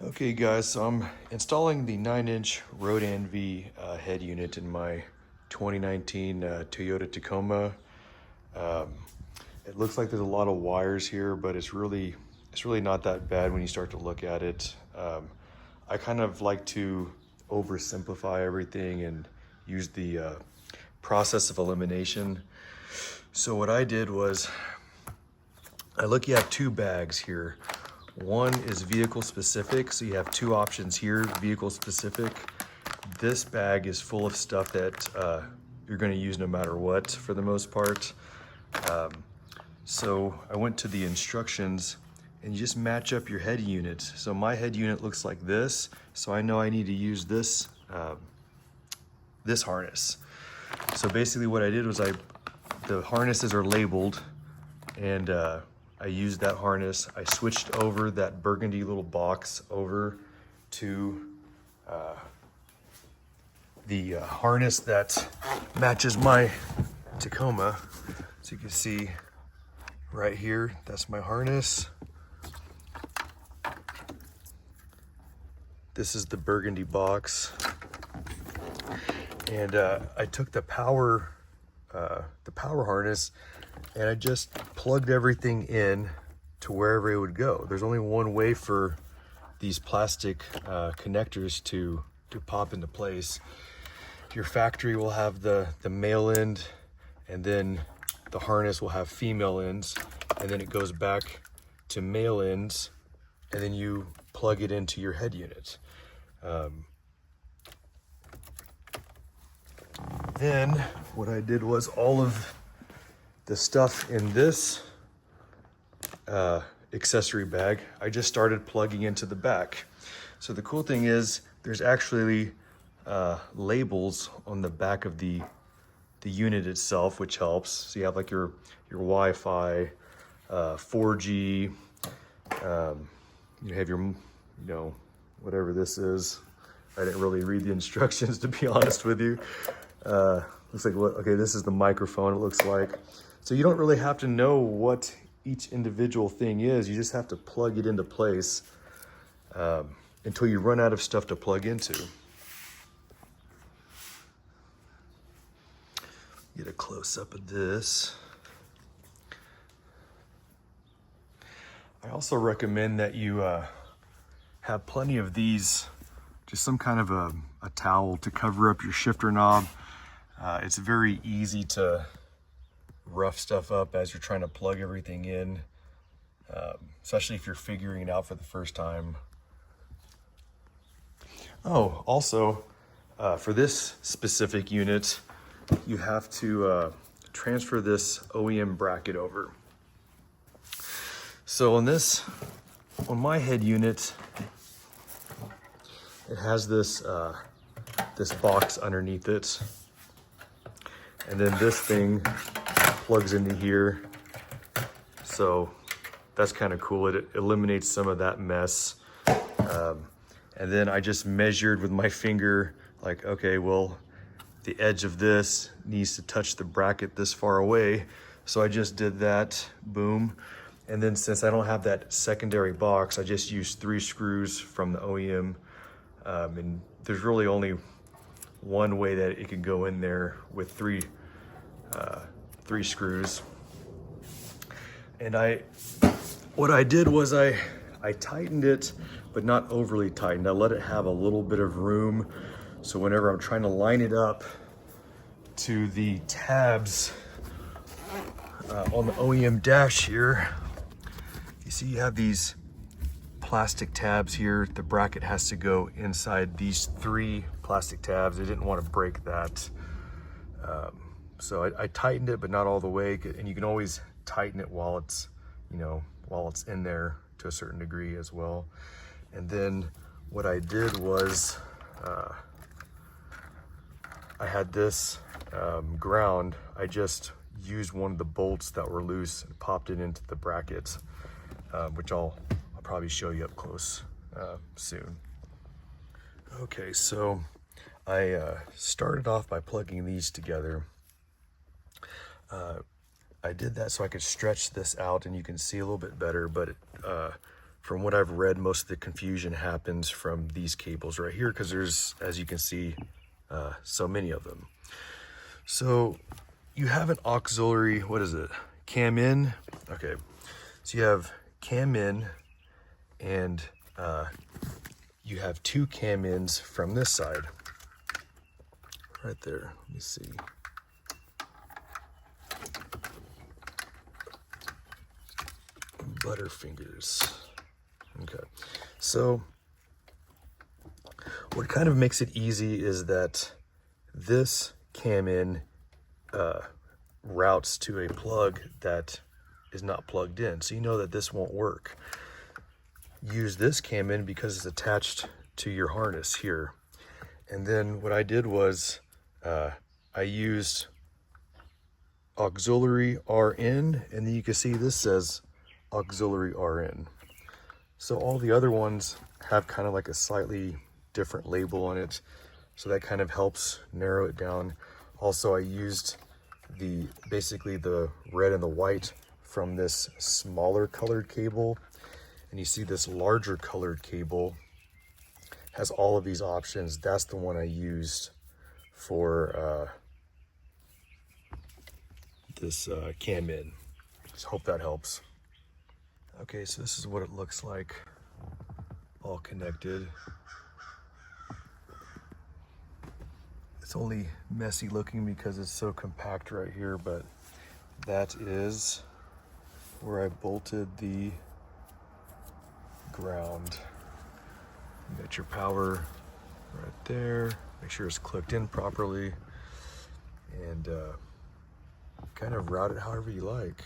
Okay guys, so I'm installing the 9-inch Roadanvi head unit in my 2019 Toyota Tacoma. Um, it looks like there's a lot of wires here, but it's really not that bad when you start to look at it. I kind of like to oversimplify everything and use the process of elimination. So what I did was, I look, you have two bags here. One is vehicle specific, so you have two options here, vehicle specific. This bag is full of stuff that you're gonna use no matter what for the most part. So I went to the instructions and you just match up your head unit. So my head unit looks like this, so I know I need to use this, this harness. So basically what I did was the harnesses are labeled, and I used that harness. I switched over that burgundy little box over to the harness that matches my Tacoma. So you can see right here, that's my harness. This is the burgundy box. And I took the power harness and I just plugged everything in to wherever it would go. There's only one way for these plastic connectors to pop into place. Your factory will have the male end, and then the harness will have female ends, and then it goes back to male ends, and then you plug it into your head unit. Then what I did was all of the stuff in this accessory bag, I just started plugging into the back. So the cool thing is there's actually labels on the back of the unit itself, which helps. So you have like your Wi-Fi, 4G, you have your, whatever this is. I didn't really read the instructions, to be honest with you. Looks like, okay, this is the microphone, it looks like. So you don't really have to know what each individual thing is. You just have to plug it into place until you run out of stuff to plug into. Get a close-up of this. I also recommend that you have plenty of these, just some kind of a towel to cover up your shifter knob. It's very easy to rough stuff up as you're trying to plug everything in, especially if you're figuring it out for the first time. Oh, also, for this specific unit, you have to transfer this OEM bracket over. So on my head unit, it has this this box underneath it, and then this thing plugs into here. So that's kind of cool. It eliminates some of that mess. And then I just measured with my finger, like, okay, well, the edge of this needs to touch the bracket this far away. So I just did that, boom. And then since I don't have that secondary box, I just used 3 screws from the OEM. And there's really only one way that it can go in there with three screws. And what I did was I tightened it, but not overly tightened. I let it have a little bit of room. So whenever I'm trying to line it up to the tabs on the OEM dash here, you see you have these plastic tabs here. The bracket has to go inside these 3 plastic tabs. I didn't want to break that. So I tightened it, but not all the way. And you can always tighten it while it's, while it's in there to a certain degree as well. And then what I did was, I had this ground. I just used one of the bolts that were loose and popped it into the bracket, which I'll probably show you up close soon. Okay, so I started off by plugging these together. I did that so I could stretch this out and you can see a little bit better, but from what I've read, most of the confusion happens from these cables right here, because there's, as you can see, so many of them. So you have an auxiliary, what is it? Cam in. Okay, so you have cam in, and you have two cam ins from this side. Right there, let me see. Butterfingers. Okay, so what kind of makes it easy is that this cam in routes to a plug that is not plugged in, so you know that this won't work. Use this cam in because it's attached to your harness here. And then what I did was I used auxiliary RN, and then you can see this says auxiliary RN. So all the other ones have kind of like a slightly different label on it, so that kind of helps narrow it down. Also, I used basically the red and the white from this smaller colored cable, and you see this larger colored cable has all of these options. That's the one I used for this cam in. Just hope that helps. Okay, so this is what it looks like all connected. It's only messy looking because it's so compact right here, but that is where I bolted the ground. You got your power right there. Make sure it's clicked in properly, and kind of route it however you like.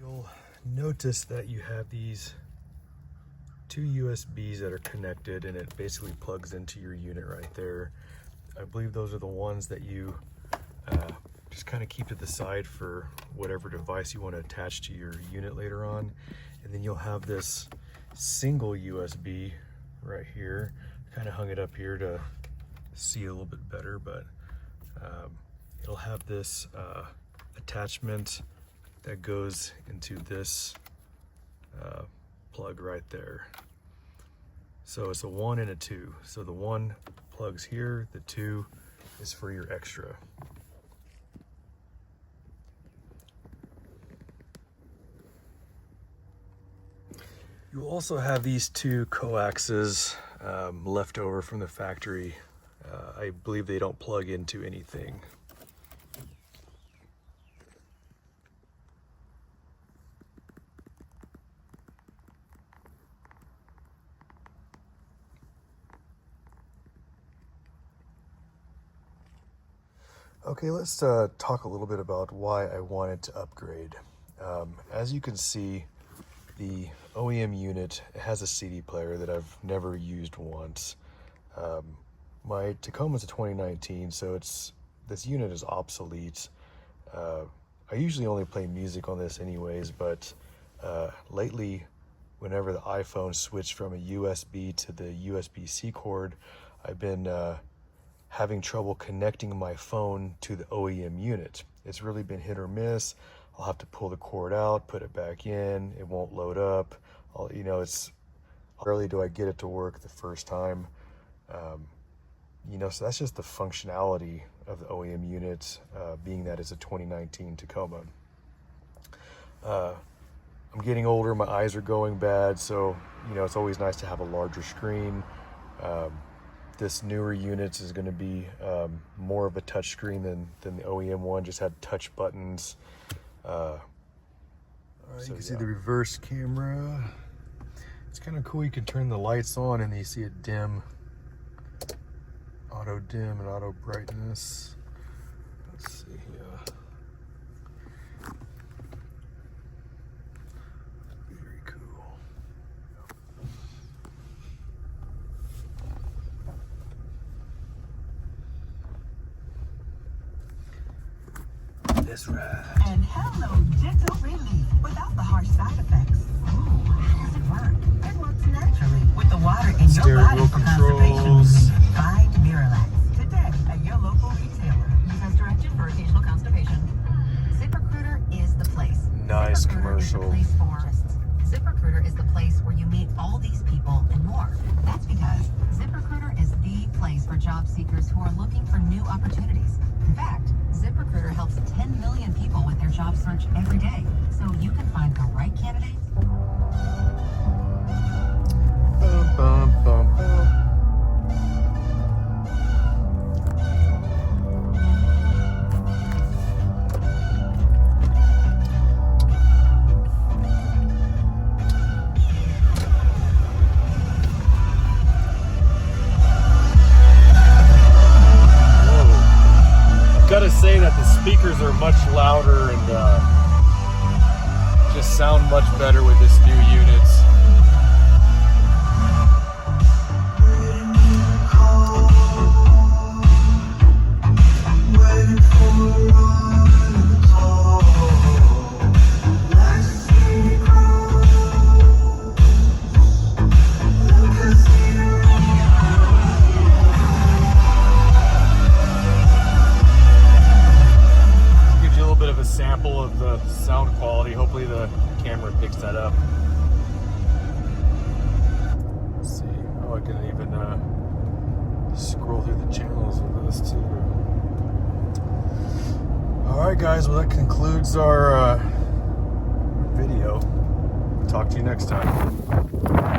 You'll notice that you have these two USBs that are connected, and it basically plugs into your unit right there. I believe those are the ones that you just kind of keep to the side for whatever device you want to attach to your unit later on. And then you'll have this single USB right here. Kind of hung it up here to see a little bit better, but it'll have this attachment that goes into this plug right there. So it's a 1 and a 2. So the 1 plugs here, the 2 is for your extra. You'll also have these 2 coaxes left over from the factory. I believe they don't plug into anything. Okay, let's talk a little bit about why I wanted to upgrade. As you can see, the OEM unit has a CD player that I've never used once. My Tacoma's a 2019, so this unit is obsolete. I usually only play music on this anyways, but lately, whenever the iPhone switched from a USB to the USB-C cord, I've been having trouble connecting my phone to the OEM unit. It's really been hit or miss. I'll have to pull the cord out, put it back in, it won't load up. It's rarely do I get it to work the first time. So that's just the functionality of the OEM unit, being that it's a 2019 Tacoma. I'm getting older, my eyes are going bad, so it's always nice to have a larger screen. This newer unit is going to be more of a touch screen than the OEM one, just had touch buttons. You can see the reverse camera. It's kind of cool. You can turn the lights on and you see it dim, auto dim and auto brightness. Let's see here. Very cool. This ride. And hello, gentle relief without the harsh side effects. Ooh, how does it work? It works naturally with the water in your body for constipation. Find Miralax today at your local retailer. Use as directed for occasional constipation. ZipRecruiter is the place. Nice ZipRecruiter commercial. Is the place for ZipRecruiter is the place where you meet all these people and more. That's because ZipRecruiter is the place for job seekers who are looking for new opportunities. In fact, ZipRecruiter helps 10 million people with their job search every day, so you can find the right candidates. Bum, bum, bum, bum. Gotta say that the speakers are much louder and just sound much better with this new units. Sample of the sound quality. Hopefully the camera picks that up. Let's see. Oh, I can even scroll through the channels with this too. Alright guys, well that concludes our video. Talk to you next time.